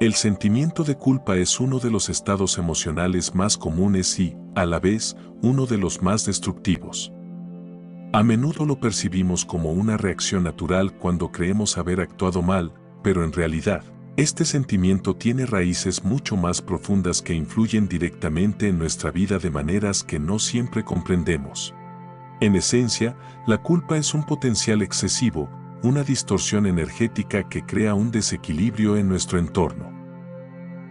El sentimiento de culpa es uno de los estados emocionales más comunes y, a la vez, uno de los más destructivos. A menudo lo percibimos como una reacción natural cuando creemos haber actuado mal, pero en realidad, este sentimiento tiene raíces mucho más profundas que influyen directamente en nuestra vida de maneras que no siempre comprendemos. En esencia, la culpa es un potencial excesivo, una distorsión energética que crea un desequilibrio en nuestro entorno.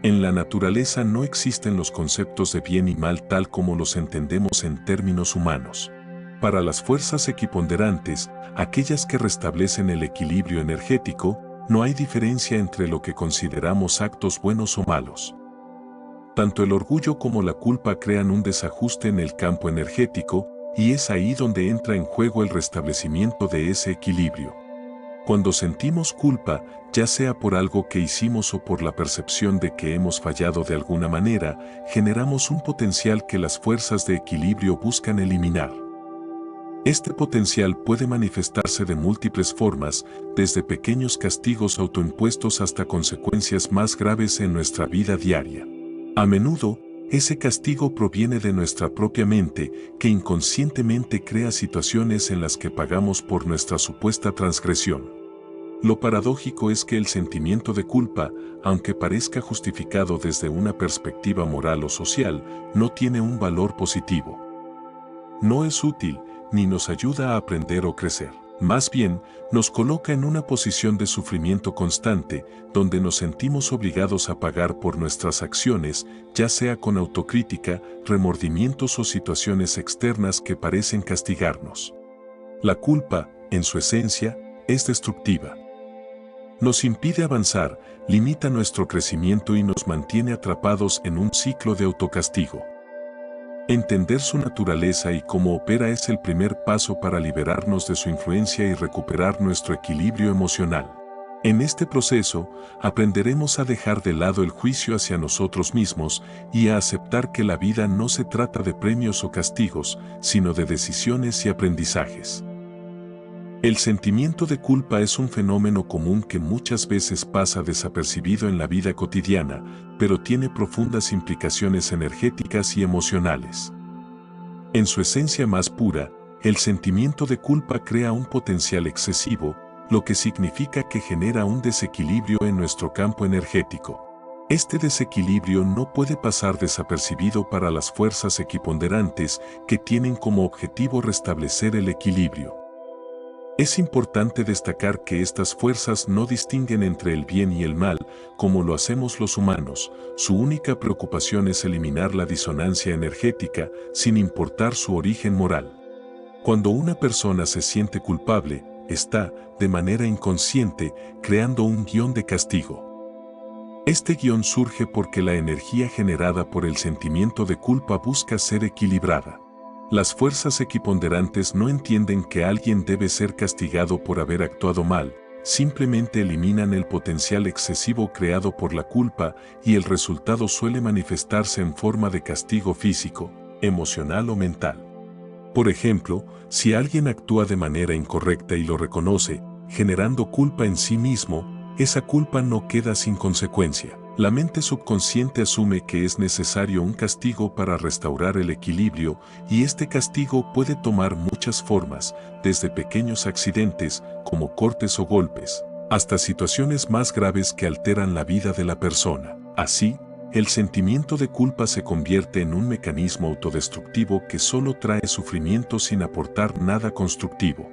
En la naturaleza no existen los conceptos de bien y mal tal como los entendemos en términos humanos. Para las fuerzas equiponderantes, aquellas que restablecen el equilibrio energético, no hay diferencia entre lo que consideramos actos buenos o malos. Tanto el orgullo como la culpa crean un desajuste en el campo energético, y es ahí donde entra en juego el restablecimiento de ese equilibrio. Cuando sentimos culpa, ya sea por algo que hicimos o por la percepción de que hemos fallado de alguna manera, generamos un potencial que las fuerzas de equilibrio buscan eliminar. Este potencial puede manifestarse de múltiples formas, desde pequeños castigos autoimpuestos hasta consecuencias más graves en nuestra vida diaria. A menudo, ese castigo proviene de nuestra propia mente, que inconscientemente crea situaciones en las que pagamos por nuestra supuesta transgresión. Lo paradójico es que el sentimiento de culpa, aunque parezca justificado desde una perspectiva moral o social, no tiene un valor positivo. No es útil, ni nos ayuda a aprender o crecer. Más bien, nos coloca en una posición de sufrimiento constante, donde nos sentimos obligados a pagar por nuestras acciones, ya sea con autocrítica, remordimientos o situaciones externas que parecen castigarnos. La culpa, en su esencia, es destructiva. Nos impide avanzar, limita nuestro crecimiento y nos mantiene atrapados en un ciclo de autocastigo. Entender su naturaleza y cómo opera es el primer paso para liberarnos de su influencia y recuperar nuestro equilibrio emocional. En este proceso, aprenderemos a dejar de lado el juicio hacia nosotros mismos y a aceptar que la vida no se trata de premios o castigos, sino de decisiones y aprendizajes. El sentimiento de culpa es un fenómeno común que muchas veces pasa desapercibido en la vida cotidiana, pero tiene profundas implicaciones energéticas y emocionales. En su esencia más pura, el sentimiento de culpa crea un potencial excesivo, lo que significa que genera un desequilibrio en nuestro campo energético. Este desequilibrio no puede pasar desapercibido para las fuerzas equiponderantes que tienen como objetivo restablecer el equilibrio. Es importante destacar que estas fuerzas no distinguen entre el bien y el mal, como lo hacemos los humanos. Su única preocupación es eliminar la disonancia energética, sin importar su origen moral. Cuando una persona se siente culpable, está, de manera inconsciente, creando un guión de castigo. Este guión surge porque la energía generada por el sentimiento de culpa busca ser equilibrada. Las fuerzas equiponderantes no entienden que alguien debe ser castigado por haber actuado mal, simplemente eliminan el potencial excesivo creado por la culpa y el resultado suele manifestarse en forma de castigo físico, emocional o mental. Por ejemplo, si alguien actúa de manera incorrecta y lo reconoce, generando culpa en sí mismo, esa culpa no queda sin consecuencia. La mente subconsciente asume que es necesario un castigo para restaurar el equilibrio y este castigo puede tomar muchas formas, desde pequeños accidentes, como cortes o golpes, hasta situaciones más graves que alteran la vida de la persona. Así, el sentimiento de culpa se convierte en un mecanismo autodestructivo que solo trae sufrimiento sin aportar nada constructivo.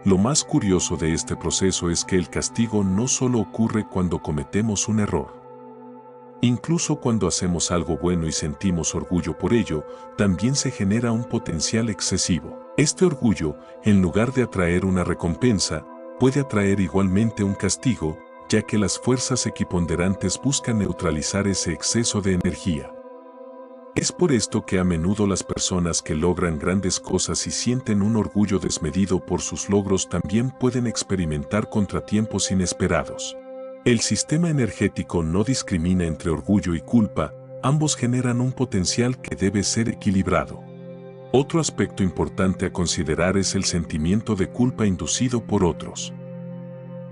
Lo más curioso de este proceso es que el castigo no solo ocurre cuando cometemos un error. Incluso cuando hacemos algo bueno y sentimos orgullo por ello, también se genera un potencial excesivo. Este orgullo, en lugar de atraer una recompensa, puede atraer igualmente un castigo, ya que las fuerzas equiponderantes buscan neutralizar ese exceso de energía. Es por esto que a menudo las personas que logran grandes cosas y sienten un orgullo desmedido por sus logros también pueden experimentar contratiempos inesperados. El sistema energético no discrimina entre orgullo y culpa, ambos generan un potencial que debe ser equilibrado. Otro aspecto importante a considerar es el sentimiento de culpa inducido por otros.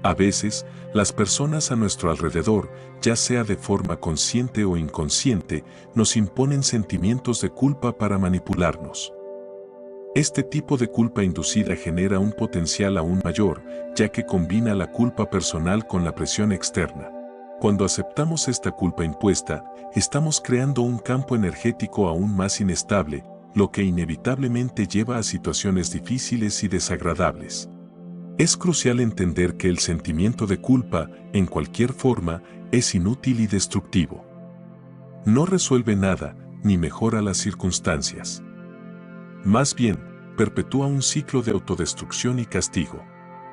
A veces, las personas a nuestro alrededor, ya sea de forma consciente o inconsciente, nos imponen sentimientos de culpa para manipularnos. Este tipo de culpa inducida genera un potencial aún mayor, ya que combina la culpa personal con la presión externa. Cuando aceptamos esta culpa impuesta, estamos creando un campo energético aún más inestable, lo que inevitablemente lleva a situaciones difíciles y desagradables. Es crucial entender que el sentimiento de culpa, en cualquier forma, es inútil y destructivo. No resuelve nada, ni mejora las circunstancias. Más bien, perpetúa un ciclo de autodestrucción y castigo.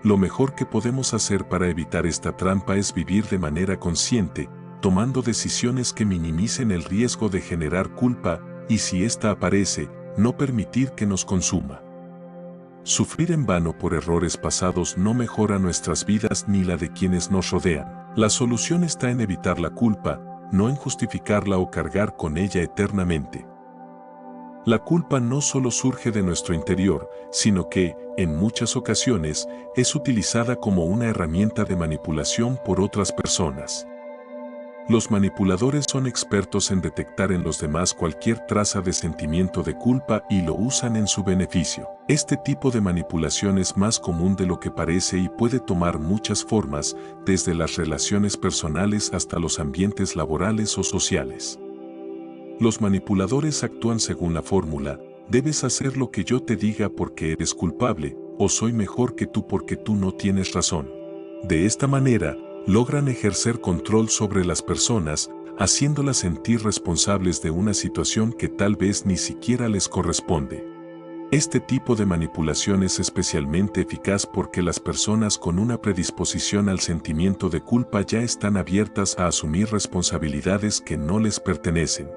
Lo mejor que podemos hacer para evitar esta trampa es vivir de manera consciente, tomando decisiones que minimicen el riesgo de generar culpa y, si ésta aparece, no permitir que nos consuma. Sufrir en vano por errores pasados no mejora nuestras vidas ni la de quienes nos rodean. La solución está en evitar la culpa, no en justificarla o cargar con ella eternamente. La culpa no solo surge de nuestro interior, sino que, en muchas ocasiones, es utilizada como una herramienta de manipulación por otras personas. Los manipuladores son expertos en detectar en los demás cualquier traza de sentimiento de culpa y lo usan en su beneficio. Este tipo de manipulación es más común de lo que parece y puede tomar muchas formas, desde las relaciones personales hasta los ambientes laborales o sociales. Los manipuladores actúan según la fórmula: debes hacer lo que yo te diga porque eres culpable, o soy mejor que tú porque tú no tienes razón. De esta manera, logran ejercer control sobre las personas, haciéndolas sentir responsables de una situación que tal vez ni siquiera les corresponde. Este tipo de manipulación es especialmente eficaz porque las personas con una predisposición al sentimiento de culpa ya están abiertas a asumir responsabilidades que no les pertenecen.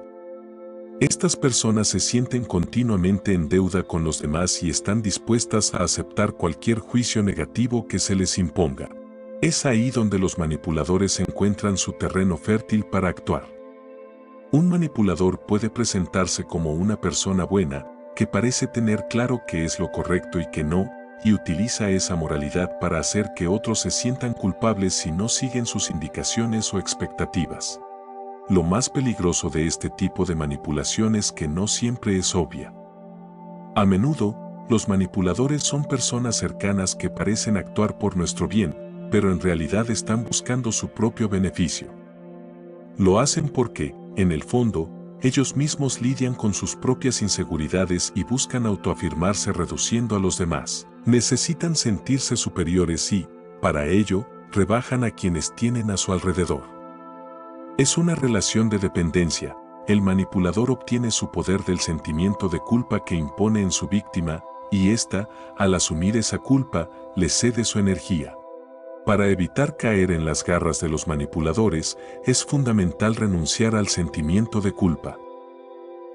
Estas personas se sienten continuamente en deuda con los demás y están dispuestas a aceptar cualquier juicio negativo que se les imponga. Es ahí donde los manipuladores encuentran su terreno fértil para actuar. Un manipulador puede presentarse como una persona buena, que parece tener claro qué es lo correcto y qué no, y utiliza esa moralidad para hacer que otros se sientan culpables si no siguen sus indicaciones o expectativas. Lo más peligroso de este tipo de manipulación es que no siempre es obvia. A menudo, los manipuladores son personas cercanas que parecen actuar por nuestro bien, pero en realidad están buscando su propio beneficio. Lo hacen porque, en el fondo, ellos mismos lidian con sus propias inseguridades y buscan autoafirmarse reduciendo a los demás. Necesitan sentirse superiores y, para ello, rebajan a quienes tienen a su alrededor. Es una relación de dependencia. El manipulador obtiene su poder del sentimiento de culpa que impone en su víctima, y ésta, al asumir esa culpa, le cede su energía. Para evitar caer en las garras de los manipuladores, es fundamental renunciar al sentimiento de culpa.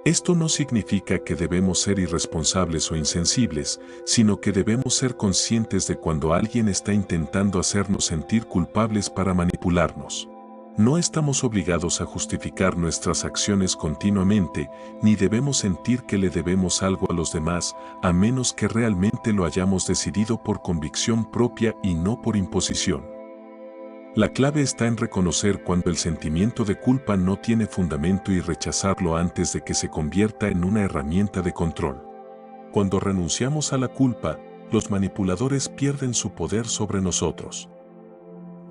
Esto no significa que debemos ser irresponsables o insensibles, sino que debemos ser conscientes de cuando alguien está intentando hacernos sentir culpables para manipularnos. No estamos obligados a justificar nuestras acciones continuamente, ni debemos sentir que le debemos algo a los demás, a menos que realmente lo hayamos decidido por convicción propia y no por imposición. La clave está en reconocer cuando el sentimiento de culpa no tiene fundamento y rechazarlo antes de que se convierta en una herramienta de control. Cuando renunciamos a la culpa, los manipuladores pierden su poder sobre nosotros.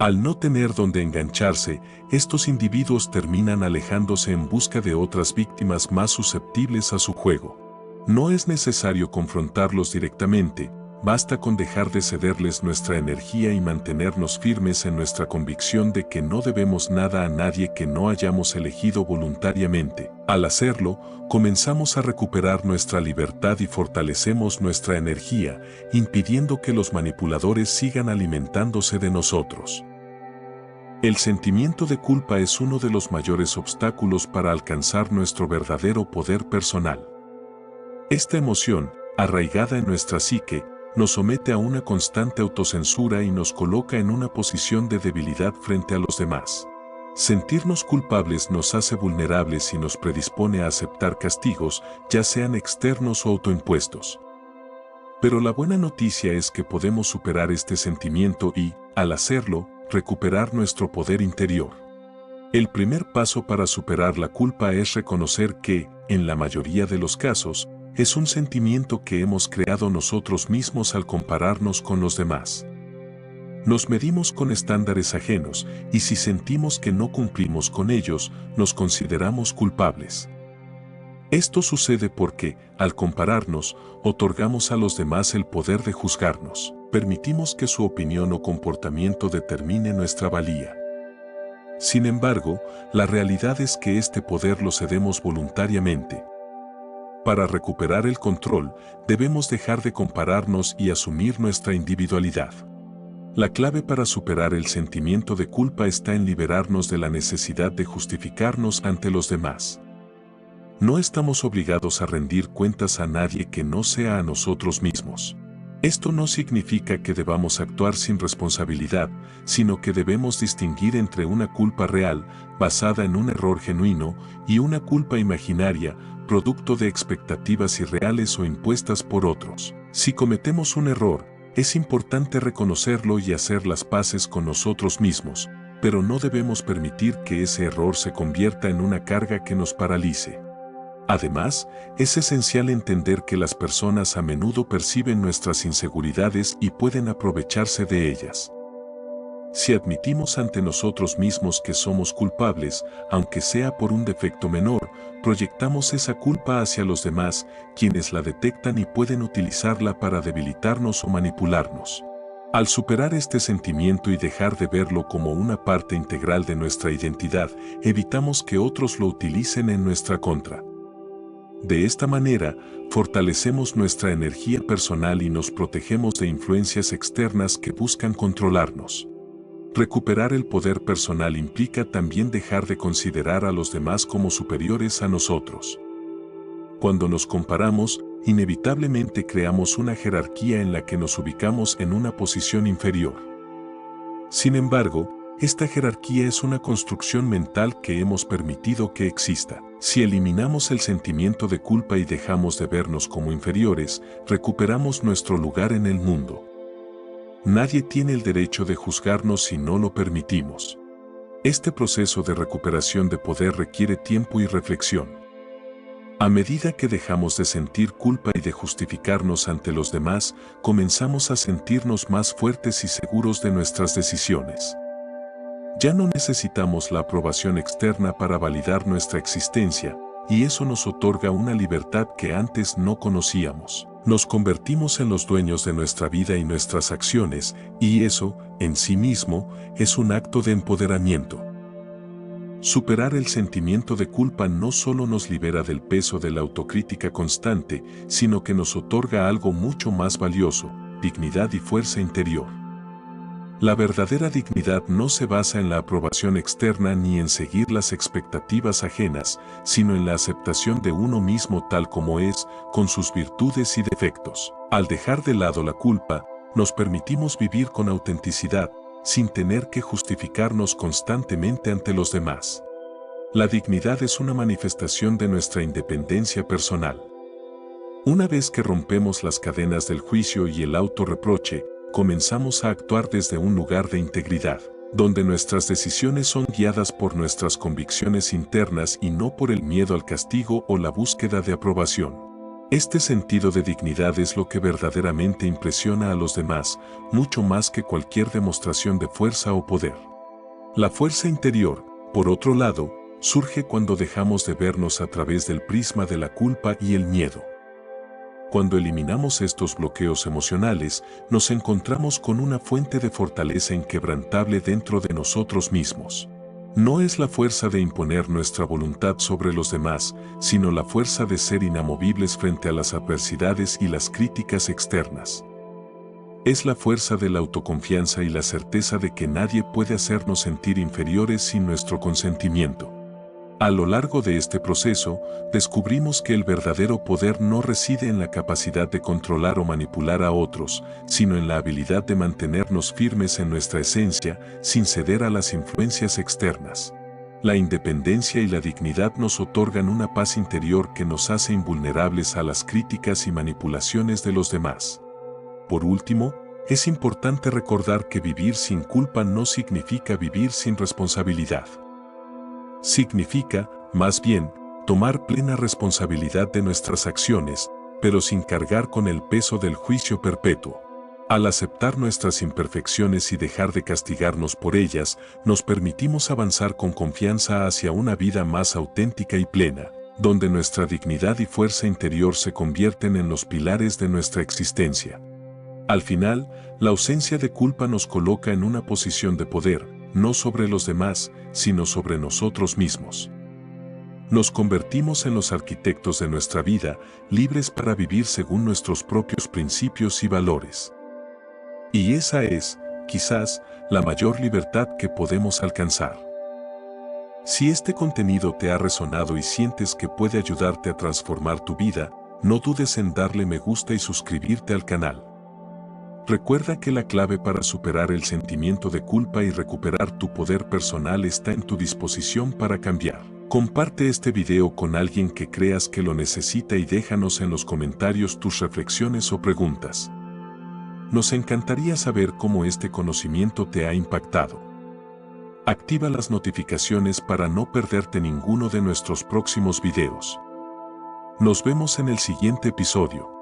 Al no tener donde engancharse, estos individuos terminan alejándose en busca de otras víctimas más susceptibles a su juego. No es necesario confrontarlos directamente, basta con dejar de cederles nuestra energía y mantenernos firmes en nuestra convicción de que no debemos nada a nadie que no hayamos elegido voluntariamente. Al hacerlo, comenzamos a recuperar nuestra libertad y fortalecemos nuestra energía, impidiendo que los manipuladores sigan alimentándose de nosotros. El sentimiento de culpa es uno de los mayores obstáculos para alcanzar nuestro verdadero poder personal. Esta emoción, arraigada en nuestra psique, nos somete a una constante autocensura y nos coloca en una posición de debilidad frente a los demás. Sentirnos culpables nos hace vulnerables y nos predispone a aceptar castigos, ya sean externos o autoimpuestos. Pero la buena noticia es que podemos superar este sentimiento y, al hacerlo, recuperar nuestro poder interior. El primer paso para superar la culpa es reconocer que, en la mayoría de los casos, es un sentimiento que hemos creado nosotros mismos al compararnos con los demás. Nos medimos con estándares ajenos y si sentimos que no cumplimos con ellos, nos consideramos culpables. Esto sucede porque, al compararnos, otorgamos a los demás el poder de juzgarnos. Permitimos que su opinión o comportamiento determine nuestra valía. Sin embargo, la realidad es que este poder lo cedemos voluntariamente. Para recuperar el control, debemos dejar de compararnos y asumir nuestra individualidad. La clave para superar el sentimiento de culpa está en liberarnos de la necesidad de justificarnos ante los demás. No estamos obligados a rendir cuentas a nadie que no sea a nosotros mismos. Esto no significa que debamos actuar sin responsabilidad, sino que debemos distinguir entre una culpa real, basada en un error genuino, y una culpa imaginaria, producto de expectativas irreales o impuestas por otros. Si cometemos un error, es importante reconocerlo y hacer las paces con nosotros mismos, pero no debemos permitir que ese error se convierta en una carga que nos paralice. Además, es esencial entender que las personas a menudo perciben nuestras inseguridades y pueden aprovecharse de ellas. Si admitimos ante nosotros mismos que somos culpables, aunque sea por un defecto menor, proyectamos esa culpa hacia los demás, quienes la detectan y pueden utilizarla para debilitarnos o manipularnos. Al superar este sentimiento y dejar de verlo como una parte integral de nuestra identidad, evitamos que otros lo utilicen en nuestra contra. De esta manera, fortalecemos nuestra energía personal y nos protegemos de influencias externas que buscan controlarnos. Recuperar el poder personal implica también dejar de considerar a los demás como superiores a nosotros. Cuando nos comparamos, inevitablemente creamos una jerarquía en la que nos ubicamos en una posición inferior. Sin embargo, esta jerarquía es una construcción mental que hemos permitido que exista. Si eliminamos el sentimiento de culpa y dejamos de vernos como inferiores, recuperamos nuestro lugar en el mundo. Nadie tiene el derecho de juzgarnos si no lo permitimos. Este proceso de recuperación de poder requiere tiempo y reflexión. A medida que dejamos de sentir culpa y de justificarnos ante los demás, comenzamos a sentirnos más fuertes y seguros de nuestras decisiones. Ya no necesitamos la aprobación externa para validar nuestra existencia, y eso nos otorga una libertad que antes no conocíamos. Nos convertimos en los dueños de nuestra vida y nuestras acciones, y eso, en sí mismo, es un acto de empoderamiento. Superar el sentimiento de culpa no solo nos libera del peso de la autocrítica constante, sino que nos otorga algo mucho más valioso, dignidad y fuerza interior. La verdadera dignidad no se basa en la aprobación externa ni en seguir las expectativas ajenas, sino en la aceptación de uno mismo tal como es, con sus virtudes y defectos. Al dejar de lado la culpa, nos permitimos vivir con autenticidad, sin tener que justificarnos constantemente ante los demás. La dignidad es una manifestación de nuestra independencia personal. Una vez que rompemos las cadenas del juicio y el autorreproche, comenzamos a actuar desde un lugar de integridad, donde nuestras decisiones son guiadas por nuestras convicciones internas y no por el miedo al castigo o la búsqueda de aprobación. Este sentido de dignidad es lo que verdaderamente impresiona a los demás, mucho más que cualquier demostración de fuerza o poder. La fuerza interior, por otro lado, surge cuando dejamos de vernos a través del prisma de la culpa y el miedo. Cuando eliminamos estos bloqueos emocionales, nos encontramos con una fuente de fortaleza inquebrantable dentro de nosotros mismos. No es la fuerza de imponer nuestra voluntad sobre los demás, sino la fuerza de ser inamovibles frente a las adversidades y las críticas externas. Es la fuerza de la autoconfianza y la certeza de que nadie puede hacernos sentir inferiores sin nuestro consentimiento. A lo largo de este proceso, descubrimos que el verdadero poder no reside en la capacidad de controlar o manipular a otros, sino en la habilidad de mantenernos firmes en nuestra esencia, sin ceder a las influencias externas. La independencia y la dignidad nos otorgan una paz interior que nos hace invulnerables a las críticas y manipulaciones de los demás. Por último, es importante recordar que vivir sin culpa no significa vivir sin responsabilidad. Significa, más bien, tomar plena responsabilidad de nuestras acciones, pero sin cargar con el peso del juicio perpetuo. Al aceptar nuestras imperfecciones y dejar de castigarnos por ellas, nos permitimos avanzar con confianza hacia una vida más auténtica y plena, donde nuestra dignidad y fuerza interior se convierten en los pilares de nuestra existencia. Al final, la ausencia de culpa nos coloca en una posición de poder, no sobre los demás, sino sobre nosotros mismos. Nos convertimos en los arquitectos de nuestra vida, libres para vivir según nuestros propios principios y valores. Y esa es, quizás, la mayor libertad que podemos alcanzar. Si este contenido te ha resonado y sientes que puede ayudarte a transformar tu vida, no dudes en darle me gusta y suscribirte al canal. Recuerda que la clave para superar el sentimiento de culpa y recuperar tu poder personal está en tu disposición para cambiar. Comparte este video con alguien que creas que lo necesita y déjanos en los comentarios tus reflexiones o preguntas. Nos encantaría saber cómo este conocimiento te ha impactado. Activa las notificaciones para no perderte ninguno de nuestros próximos videos. Nos vemos en el siguiente episodio.